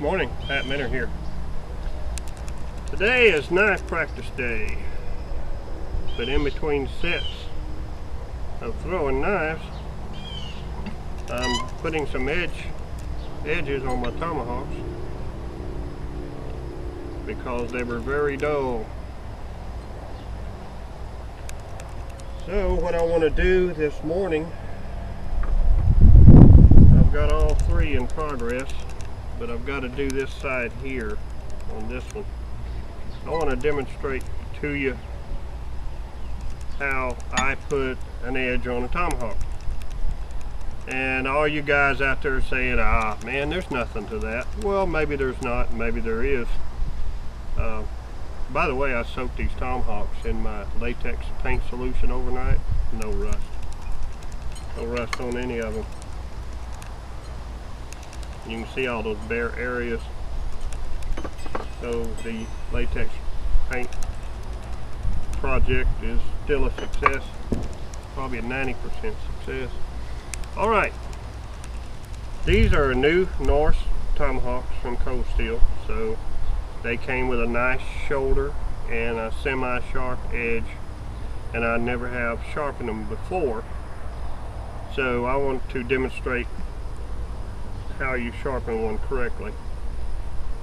Morning, Pat Minner here. Today is knife practice day, but in between sets of throwing knives, I'm putting some edges on my tomahawks because they were very dull. So what I want to do this morning, I've got all three in progress, but I've got to do this side here on this one. I want to demonstrate to you how I put an edge on a tomahawk. And all you guys out there saying, ah man, there's nothing to that. Well, maybe there's not, maybe there is. By the way, I soaked these tomahawks in my latex paint solution overnight. No rust. No rust on any of them. You can see all those bare areas. So the latex paint project is still a success. Probably a 90% success. Alright. These are new Norse tomahawks from Cold Steel. So they came with a nice shoulder and a semi-sharp edge, and I never have sharpened them before, so I want to demonstrate how you sharpen one correctly.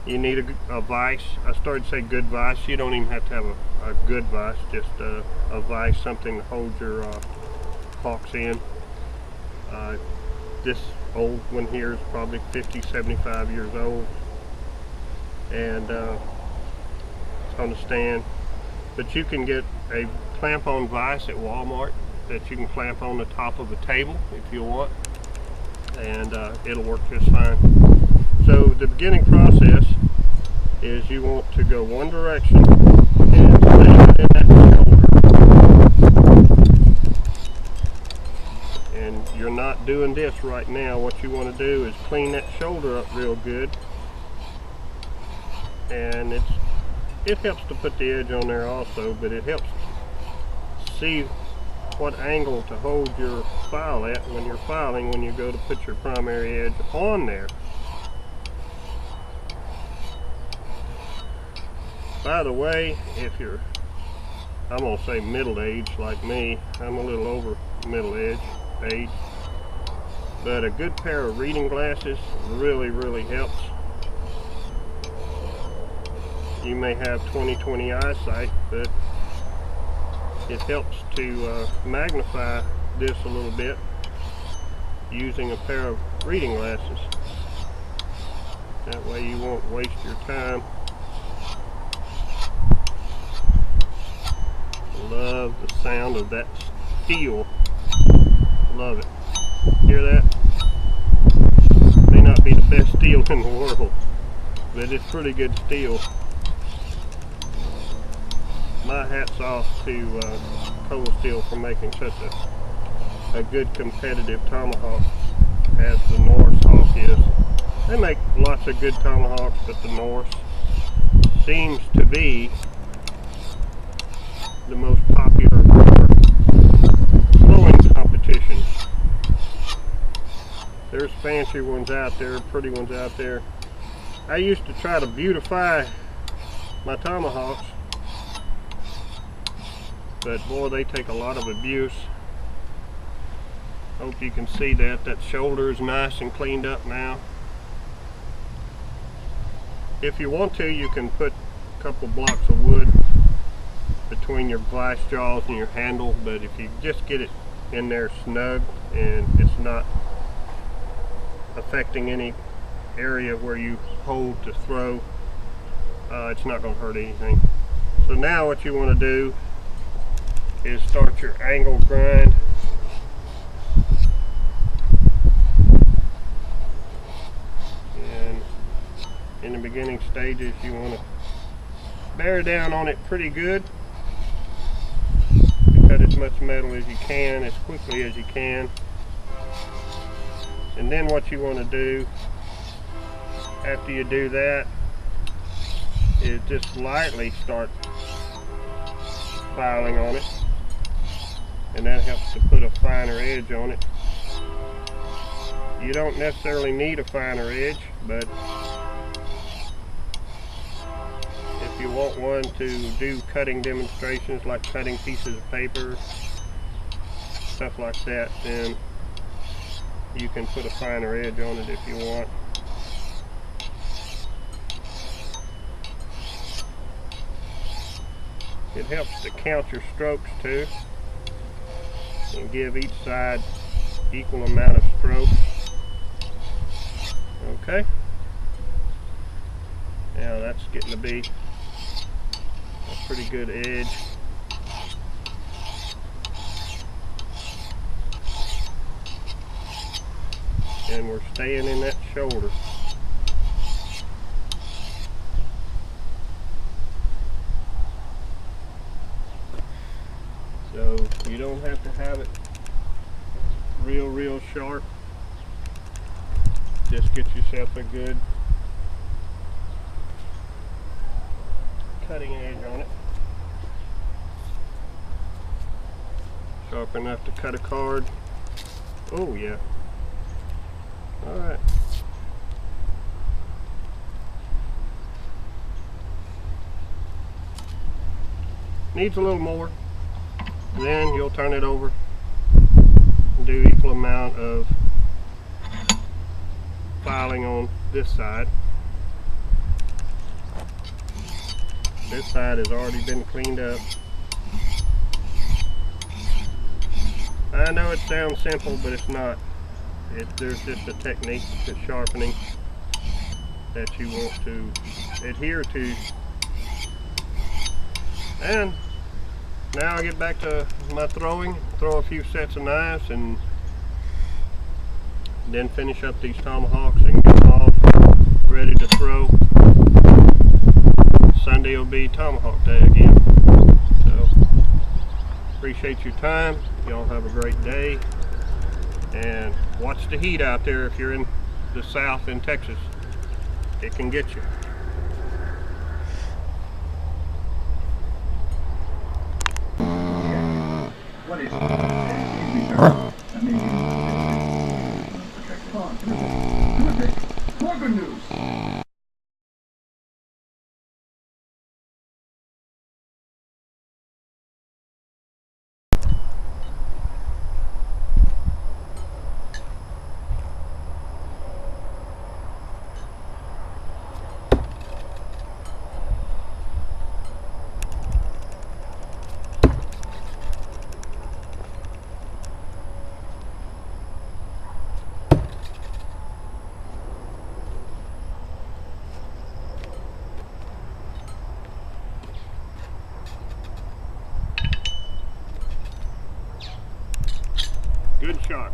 You need a vise. I started to say good vise. You don't even have to have a good vise, just a vise, something to hold your hawks in. This old one here is probably 50-75 years old, and it's on the stand. But you can get a clamp-on vise at Walmart that you can clamp on the top of a table if you want, and it'll work just fine. So the beginning process is you want to go one direction and stay within that shoulder. And you're not doing this right now. What you want to do is clean that shoulder up real good. And it helps to put the edge on there also, but it helps see what angle to hold your file at when you're filing, when you go to put your primary edge on there. By the way, if you're, I'm going to say middle-aged like me, I'm a little over middle age, but a good pair of reading glasses really helps. You may have 20/20 eyesight, but it helps to magnify this a little bit using a pair of reading glasses. That way you won't waste your time. Love the sound of that steel. Love it. Hear that? May not be the best steel in the world, but it's pretty good steel. My hat's off to Cold Steel for making such a good competitive tomahawk as the Norse hawk is. They make lots of good tomahawks, but the Norse seems to be the most popular throwing competition. There's fancy ones out there, pretty ones out there. I used to try to beautify my tomahawks, but boy, they take a lot of abuse. Hope you can see that. That shoulder is nice and cleaned up now. If you want to, you can put a couple blocks of wood between your vice jaws and your handle, but if you just get it in there snug and it's not affecting any area where you hold to throw, it's not going to hurt anything. So now what you want to do is start your angle grind. And in the beginning stages you want to bear down on it pretty good. Cut as much metal as you can, as quickly as you can. And then what you want to do after you do that is just lightly start filing on it, and that helps to put a finer edge on it. You don't necessarily need a finer edge, but you want one to do cutting demonstrations, like cutting pieces of paper, stuff like that, then you can put a finer edge on it if you want. It helps to count your strokes too, and give each side equal amount of strokes. Okay, now that's getting to be a pretty good edge. And we're staying in that shoulder. So you don't have to have it real sharp. Just get yourself a good cutting edge on it. Sharp enough to cut a card. Oh yeah. Alright. Needs a little more. Then you'll turn it over and do equal amount of filing on this side. This side has already been cleaned up. I know it sounds simple, but it's not. There's just a technique to sharpening that you want to adhere to. And now I get back to my throwing, throw a few sets of knives, and then finish up these tomahawks and get them all ready to throw. Sunday will be tomahawk day again. So appreciate your time. Y'all have a great day, and watch the heat out there if you're in the south in Texas. It can get you. What is it? More good news. Good shot.